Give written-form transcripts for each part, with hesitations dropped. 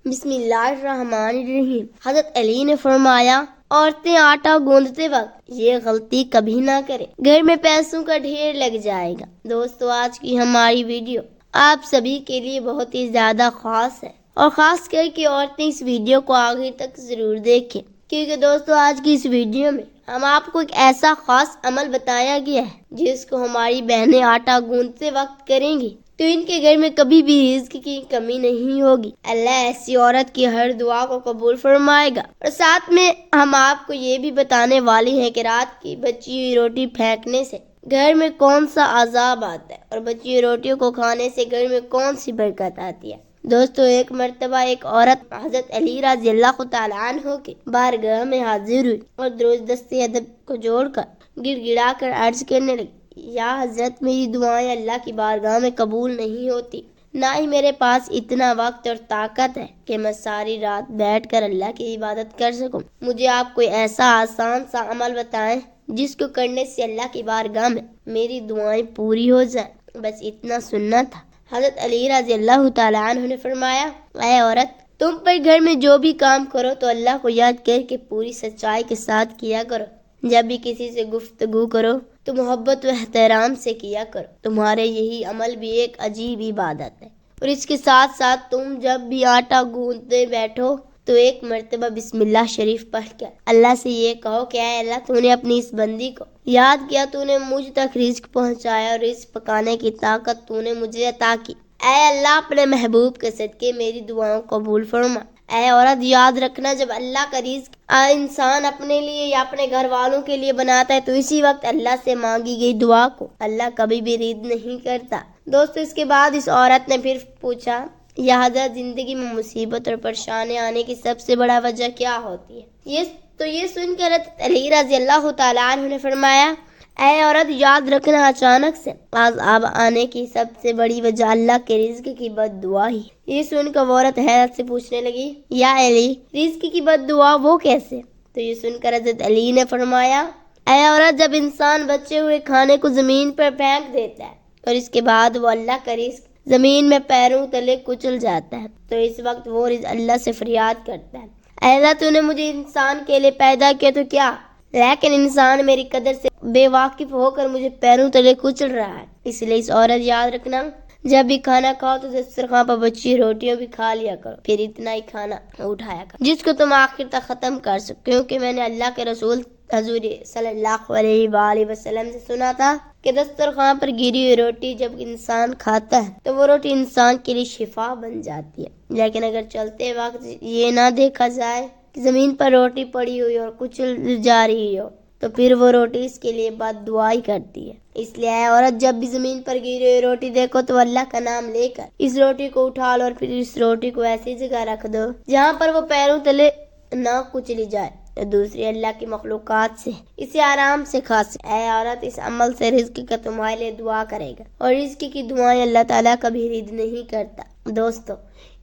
بسم اللہ الرحمن الرحیم۔ حضرت علی نے فرمایا، عورتیں آٹا گوندتے وقت یہ غلطی کبھی نہ کریں، گھر میں پیسوں کا ڈھیر لگ جائے گا۔ دوستو، آج کی ہماری ویڈیو آپ سبھی کے لیے بہت ہی زیادہ خاص ہے، اور خاص کر کے عورتیں اس ویڈیو کو آخر تک ضرور دیکھیں، کیونکہ دوستو آج کی اس ویڈیو میں ہم آپ کو ایک ایسا خاص عمل بتایا گیا ہے جس کو ہماری بہنیں آٹا گوندتے وقت کریں گی تو ان کے گھر میں کبھی بھی رزق کی کمی نہیں ہوگی۔ اللہ ایسی عورت کی ہر دعا کو قبول فرمائے گا۔ اور ساتھ میں ہم آپ کو یہ بھی بتانے والے ہیں کہ رات کی بچی ہوئی روٹی پھینکنے سے گھر میں کون سا عذاب آتا ہے، اور بچی ہوئی روٹیوں کو کھانے سے گھر میں کون سی برکت آتی ہے۔ دوستو، ایک مرتبہ ایک عورت حضرت علی رضی اللہ تعالیٰ عنہ کے بارگاہ میں حاضر ہوئی اور درود دست ادب کو جوڑ کر گڑ گڑا کر عرض کرنے لگی، یا حضرت، میری دعائیں اللہ کی بارگاہ میں قبول نہیں ہوتی، نہ ہی میرے پاس اتنا وقت اور طاقت ہے کہ میں ساری رات بیٹھ کر اللہ کی عبادت کر سکوں۔ مجھے آپ کوئی ایسا آسان سا عمل بتائیں جس کو کرنے سے اللہ کی بارگاہ میں میری دعائیں پوری ہو جائیں۔ بس اتنا سننا تھا۔ حضرت علی رضی اللہ تعالیٰ عنہ نے فرمایا، اے عورت، تم پر گھر میں جو بھی کام کرو تو اللہ کو یاد کر کے پوری سچائی کے ساتھ کیا کرو۔ جب بھی کسی سے گفتگو کرو تو محبت و احترام سے کیا کرو۔ تمہارے یہی عمل بھی ایک عجیب عبادت ہے۔ اور اس کے ساتھ ساتھ تم جب بھی آٹا گوندتے بیٹھو تو ایک مرتبہ بسم اللہ شریف پڑھ کر اللہ سے یہ کہو کہ اے اللہ، تو نے اپنی اس بندی کو یاد کیا، تو نے مجھ تک رزق پہنچایا اور رزق پکانے کی طاقت تو نے مجھے عطا کی۔ اے اللہ، اپنے محبوب کے صدقے میری دعاؤں کو قبول فرما۔ اے عورت، یاد رکھنا، جب اللہ کا رزق انسان اپنے لیے یا اپنے گھر والوں کے لیے بناتا ہے تو اسی وقت اللہ سے مانگی گئی دعا کو اللہ کبھی بھی رد نہیں کرتا۔ دوستو، اس کے بعد اس عورت نے پھر پوچھا، یا حضرت، زندگی میں مصیبت اور پریشانی آنے کی سب سے بڑا وجہ کیا ہوتی ہے؟ یہ سن کر حضرت علی رضی اللہ تعالیٰ عنہ نے فرمایا، اے عورت، یاد رکھنا، اچانک سے عذاب آنے کی سب سے بڑی وجہ اللہ کے رزق کی بد دعا ہی۔ یہ سن کر وہ عورت حیرت سے پوچھنے لگی، یا علی، رزق کی بد دعا وہ کیسے؟ تو یہ سن کر حضرت علی نے فرمایا، اے عورت، جب انسان بچے ہوئے کھانے کو زمین پر پھینک دیتا ہے اور اس کے بعد وہ اللہ کا رزق زمین میں پیروں تلے کچل جاتا ہے تو اس وقت وہ اللہ سے فریاد کرتا ہے، اے اللہ، تو نے مجھے انسان کے لیے پیدا کیا تو کیا، لیکن انسان میری قدر سے بے واقف ہو کر مجھے پیروں تلے کچل رہا ہے۔ اس لیے اس عورت، یاد رکھنا، جب بھی کھانا کھاؤ تو دسترخوان پر بچی روٹیاں بھی کھا لیا کرو، پھر اتنا ہی کھانا اٹھایا کرو جس کو تم آخر تک ختم کر سکو، کیونکہ میں نے اللہ کے رسول حضور صلی اللہ علیہ وآلہ وسلم سے سنا تھا کہ دسترخوان پر گری ہوئی روٹی جب انسان کھاتا ہے تو وہ روٹی انسان کے لیے شفا بن جاتی ہے، لیکن اگر چلتے وقت یہ نہ دیکھا جائے کہ زمین پر روٹی پڑی ہوئی اور کچل جا رہی ہو تو پھر وہ روٹی اس کے لیے بد دعائی کرتی ہے۔ اس لیے اے عورت، جب بھی زمین پر گری ہوئی روٹی دیکھو تو اللہ کا نام لے کر اس روٹی کو اٹھا لو اور پھر اس روٹی کو ایسی جگہ رکھ دو جہاں پر وہ پیروں تلے نہ کچلی جائے تو دوسری اللہ کی مخلوقات سے اسے آرام سے کھا سکے۔ اے عورت، اس عمل سے رزق کا تمہارے لیے دعا کرے گا، اور رزق کی دعائیں اللہ تعالیٰ کبھی رد نہیں کرتا۔ دوستو،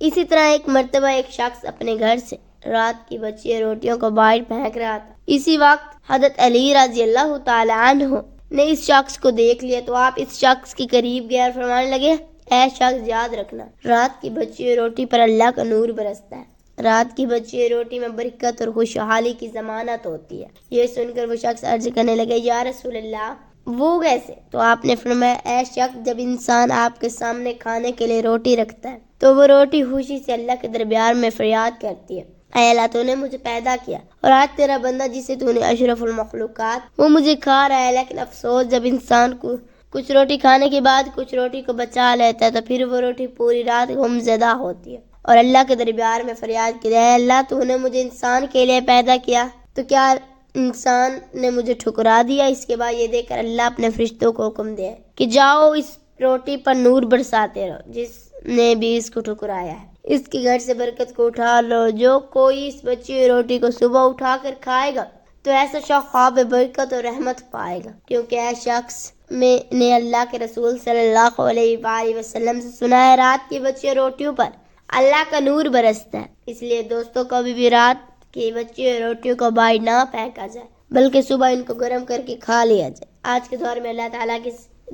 اسی طرح ایک مرتبہ ایک شخص اپنے گھر سے رات کی بچی روٹیوں کو باہر پھینک رہا تھا۔ اسی وقت حضرت علی رضی اللہ تعالیٰ عنہ نے اس شخص کو دیکھ لیا تو آپ اس شخص کے قریب گئے اور فرمانے لگے، اے شخص، یاد رکھنا، رات کی بچی ہوئی روٹی پر اللہ کا نور برستا ہے۔ رات کی بچی ہوئی روٹی میں برکت اور خوشحالی کی ضمانت ہوتی ہے۔ یہ سن کر وہ شخص عرض کرنے لگے، یا رسول اللہ، وہ کیسے؟ تو آپ نے فرمایا، اے شخص، جب انسان آپ کے سامنے کھانے کے لیے روٹی رکھتا ہے تو وہ روٹی خوشی سے اللہ کے دربار میں فریاد کرتی ہے، اے اللہ، تو نے مجھے پیدا کیا اور آج تیرا بندہ جسے تو نے اشرف المخلوقات وہ مجھے کھا رہا ہے، لیکن افسوس، جب انسان کو کچھ روٹی کھانے کے بعد کچھ روٹی کو بچا لیتا ہے تو پھر وہ روٹی پوری رات غمزدہ ہوتی ہے اور اللہ کے دربار میں فریاد کی، اے اللہ، تو نے مجھے انسان کے لیے پیدا کیا تو کیا انسان نے مجھے ٹھکرا دیا؟ اس کے بعد یہ دیکھ کر اللہ اپنے فرشتوں کو حکم دے کہ جاؤ اس روٹی پر نور برساتے رہو جس نے بھی اس کو ٹھکرایا ہے، اس کے گھر سے برکت کو اٹھا لو، جو کوئی اس بچی ہوئی روٹی کو صبح اٹھا کر کھائے گا تو ایسا شخص خواب برکت اور رحمت پائے گا، کیونکہ ایسا شخص میں نے اللہ کے رسول صلی اللہ علیہ وآلہ وسلم سے سنا ہے، رات کی بچی ہوئی روٹیوں پر اللہ کا نور برستا ہے۔ اس لیے دوستوں، کبھی بھی رات کی بچی ہوئی روٹیوں کو باہر نہ پھینکا جائے بلکہ صبح ان کو گرم کر کے کھا لیا جائے۔ آج کے دور میں اللہ تعالیٰ کی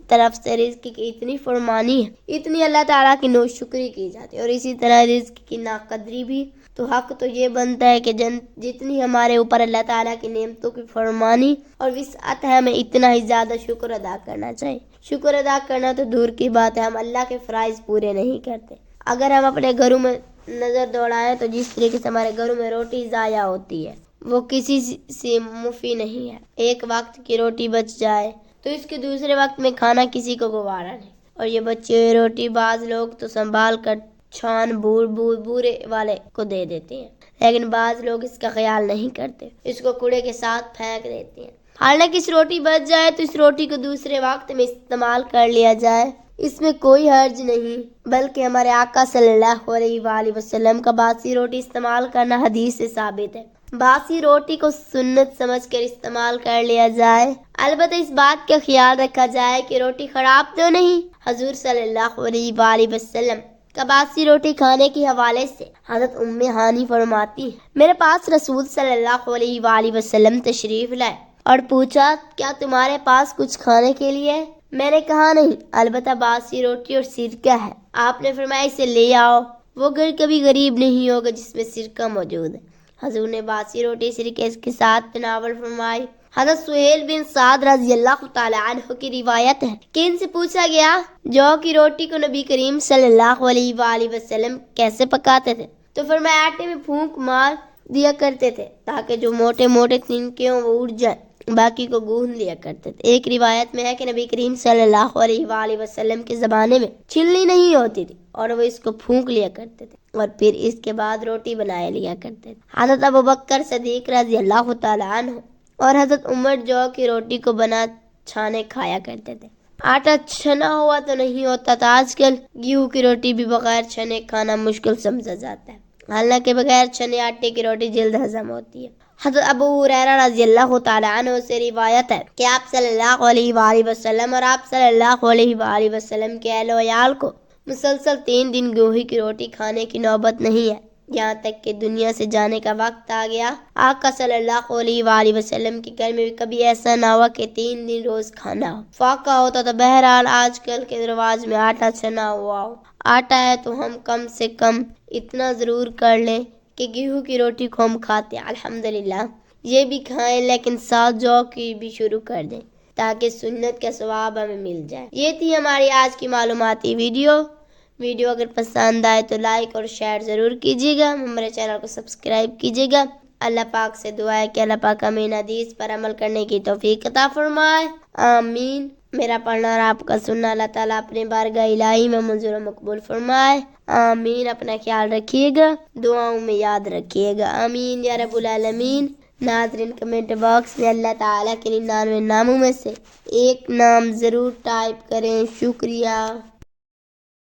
طرف سے رزق کی اتنی فرمانی ہے، اتنی اللہ تعالیٰ کی نوشکری کی جاتی ہے، اور اسی طرح رزق کی ناقدری بھی۔ تو حق تو یہ بنتا ہے کہ جتنی ہمارے اوپر اللہ تعالیٰ کی نعمتوں کی فرمانی اور وسعت ہے، ہمیں اتنا ہی زیادہ شکر ادا کرنا چاہیے۔ شکر ادا کرنا تو دور کی بات ہے، ہم اللہ کے فرائض پورے نہیں کرتے۔ اگر ہم اپنے گھروں میں نظر دوڑائیں تو جس طریقے سے ہمارے گھروں میں روٹی ضائع ہوتی ہے وہ کسی سے مفی نہیں ہے۔ ایک وقت کی روٹی بچ جائے تو اس کے دوسرے وقت میں کھانا کسی کو گوارا نہیں، اور یہ بچی ہوئی روٹی بعض لوگ تو سنبھال کر چھان بورے والے کو دے دیتے ہیں، لیکن بعض لوگ اس کا خیال نہیں کرتے، اس کو کوڑے کے ساتھ پھینک دیتے ہیں۔ حالانکہ اس روٹی بچ جائے تو اس روٹی کو دوسرے وقت میں استعمال کر لیا جائے، اس میں کوئی حرج نہیں، بلکہ ہمارے آقا صلی اللہ علیہ وآلہ وسلم کا باسی روٹی استعمال کرنا حدیث سے ثابت ہے۔ باسی روٹی کو سنت سمجھ کر استعمال کر لیا جائے، البتہ اس بات کا خیال رکھا جائے کہ روٹی خراب تو نہیں۔ حضور صلی اللہ علیہ وآلہ وسلم کا باسی روٹی کھانے کے حوالے سے حضرت ام ہانی فرماتی ہیں، میرے پاس رسول صلی اللہ علیہ وآلہ وسلم تشریف لائے اور پوچھا، کیا تمہارے پاس کچھ کھانے کے لیے ہے؟ میں نے کہا نہیں، البتہ باسی روٹی اور سرکہ ہے۔ آپ نے فرمایا اسے لے آؤ، وہ گھر کبھی غریب نہیں ہوگا جس میں سرکہ موجود ہے۔ حضور نے باسی روٹی سرکے اس کے ساتھ تناول فرمائی۔ حضرت سہیل بن سعد رضی اللہ تعالیٰ عنہ کی روایت ہے کہ ان سے پوچھا گیا جو کی روٹی کو نبی کریم صلی اللہ علیہ وآلہ وسلم کیسے پکاتے تھے، تو فرمایا آٹے میں پھونک مار دیا کرتے تھے تاکہ جو موٹے موٹے تنکے ہوں وہ اڑ جائیں، باقی کو گوندھ لیا کرتے تھے۔ ایک روایت میں ہے کہ نبی کریم صلی اللہ علیہ وآلہ وسلم کے زمانے میں چھلنی نہیں ہوتی تھی اور وہ اس کو پھونک لیا کرتے تھے اور پھر اس کے بعد روٹی بنائے لیا کرتے تھے۔ حضرت ابوبکر صدیق رضی اللہ تعالیٰ عنہ اور حضرت عمر جو کی روٹی کو بنا چھانے کھایا کرتے تھے۔ آٹا چھنا ہوا تو نہیں ہوتا تھا، آج کل گیہوں کی روٹی بھی بغیر چھنے کھانا مشکل سمجھا جاتا ہے، حالانکہ بغیر چھنے آٹے کی روٹی جلد ہضم ہوتی ہے۔ حضرت ابو ہریرہ رضی اللہ تعالیٰ عنہ سے روایت ہے کہ آپ صلی اللہ علیہ وآلہ وسلم اور آپ صلی اللہ علیہ وآلہ وسلم کے اہل و عیال کو مسلسل 3 دن گوہی کی روٹی کھانے کی نوبت نہیں ہے، یہاں تک کہ دنیا سے جانے کا وقت آ گیا۔ آقا صلی اللہ علیہ وآلہ وسلم کے گھر میں بھی کبھی ایسا نہ ہوا کہ 3 دن روز کھانا ہو، فاقہ ہوتا تھا۔ بہرحال آج کل کے رواج میں آٹا چھنا ہوا ہو، آٹا ہے تو ہم کم سے کم اتنا ضرور کر لیں کہ گیہوں کی روٹی کو ہم کھاتے ہیں، الحمدللہ یہ بھی کھائیں، لیکن ساتھ جو کی بھی شروع کر دیں تاکہ سنت کا ثواب ہمیں مل جائے۔ یہ تھی ہماری آج کی معلوماتی ویڈیو اگر پسند آئے تو لائک اور شیئر ضرور کیجیے گا، ہمارے چینل کو سبسکرائب کیجیے گا۔ اللہ پاک سے دعا ہے کہ اللہ پاک ہمیں حدیث پر عمل کرنے کی توفیق عطا فرمائے، آمین۔ میرا پڑھنا اور آپ کا سننا اللہ تعالیٰ اپنے بارگاہ الہی میں منظور و مقبول فرمائے، آمین۔ اپنا خیال رکھیے گا، دعاؤں میں یاد رکھیے گا، آمین یا رب العالمین۔ ناظرین کمنٹ باکس میں اللہ تعالیٰ کے 99 ناموں میں سے ایک نام ضرور ٹائپ کریں، شکریہ۔